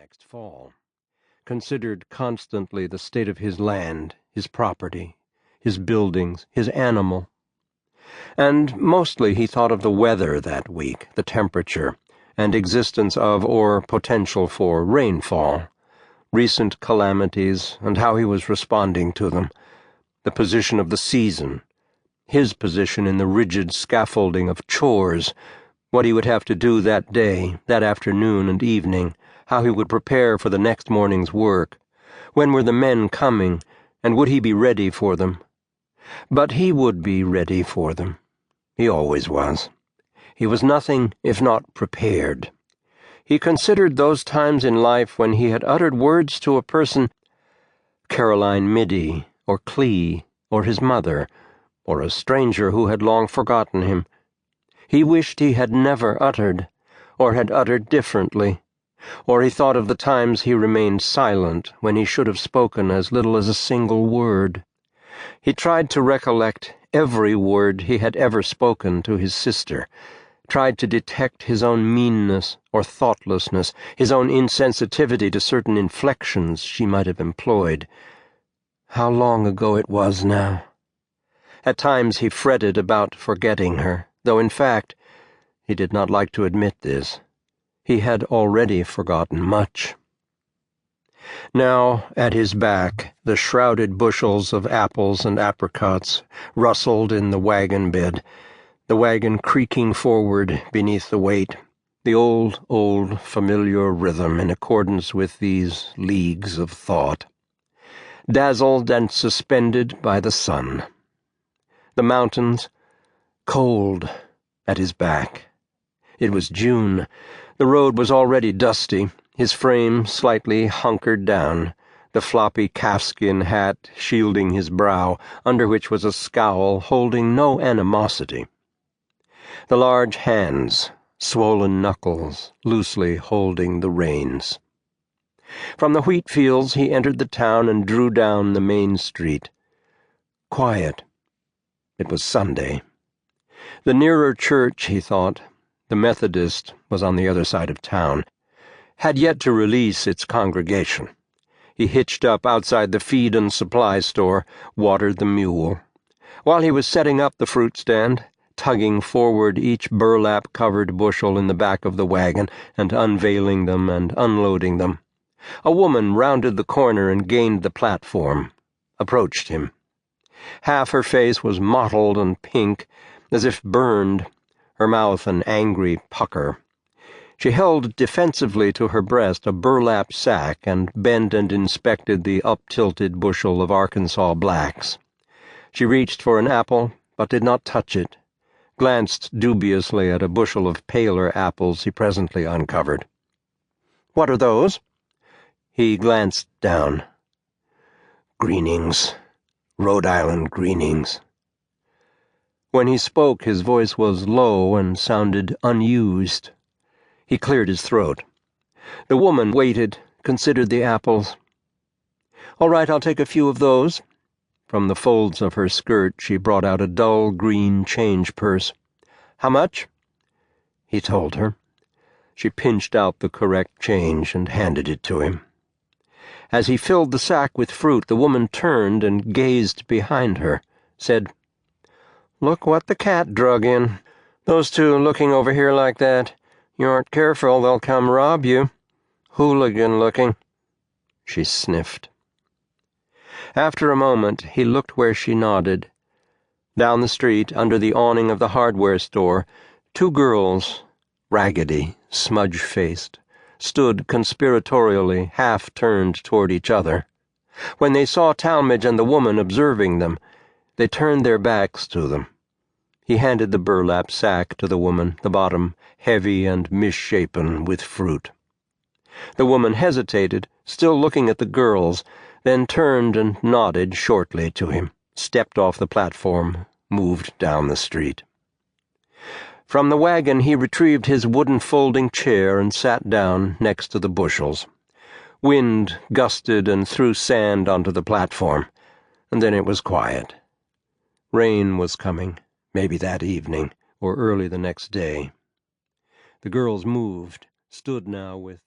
next fall, considered constantly the state of his land, his property, his buildings, his animal. And mostly he thought of the weather that week, the temperature, and existence of or potential for rainfall, recent calamities, and how he was responding to them, the position of the season, his position in the rigid scaffolding of chores, what he would have to do that day, that afternoon and evening, how he would prepare for the next morning's work, when were the men coming, and would he be ready for them? But he would be ready for them. He always was. He was nothing if not prepared. He considered those times in life when he had uttered words to a person, Caroline Middy, or Clee, or his mother, or a stranger who had long forgotten him. He wished he had never uttered, or had uttered differently, or he thought of the times he remained silent when he should have spoken as little as a single word. He tried to recollect every word he had ever spoken to his sister, tried to detect his own meanness or thoughtlessness, his own insensitivity to certain inflections she might have employed. How long ago it was now. At times he fretted about forgetting her, though in fact he did not like to admit this. He had already forgotten much. Now, at his back, the shrouded bushels of apples and apricots rustled in the wagon bed, the wagon creaking forward beneath the weight, the old, familiar rhythm in accordance with these leagues of thought, dazzled and suspended by the sun. The mountains, cold, at his back. It was June. The road was already dusty, his frame slightly hunkered down, the floppy calfskin hat shielding his brow, under which was a scowl holding no animosity. The large hands, swollen knuckles, loosely holding the reins. From the wheat fields he entered the town and drew down the main street. Quiet. It was Sunday. The nearer church, he thought, the Methodist, was on the other side of town, had yet to release its congregation. He hitched up outside the feed and supply store, watered the mule. While he was setting up the fruit stand, tugging forward each burlap-covered bushel in the back of the wagon and unveiling them and unloading them, a woman rounded the corner and gained the platform, approached him. Half her face was mottled and pink, as if burned, her mouth an angry pucker. She held defensively to her breast a burlap sack and bent and inspected the up-tilted bushel of Arkansas blacks. She reached for an apple, but did not touch it, glanced dubiously at a bushel of paler apples he presently uncovered. "What are those?" He glanced down. "Greenings. Rhode Island greenings." When he spoke, his voice was low and sounded unused. He cleared his throat. The woman waited, considered the apples. "All right, I'll take a few of those." From the folds of her skirt she brought out a dull green change purse. "How much?" He told her. She pinched out the correct change and handed it to him. As he filled the sack with fruit, the woman turned and gazed behind her, said, "Look what the cat drug in. Those two looking over here like that. You aren't careful, they'll come rob you. Hooligan-looking." She sniffed. After a moment, he looked where she nodded. Down the street, under the awning of the hardware store, two girls, raggedy, smudge-faced, stood conspiratorially half-turned toward each other. When they saw Talmadge and the woman observing them, they turned their backs to them. He handed the burlap sack to the woman, the bottom heavy and misshapen with fruit. The woman hesitated, still looking at the girls, then turned and nodded shortly to him, stepped off the platform, moved down the street. From the wagon he retrieved his wooden folding chair and sat down next to the bushels. Wind gusted and threw sand onto the platform, and then it was quiet. Rain was coming, maybe that evening, or early the next day. The girls moved, stood now with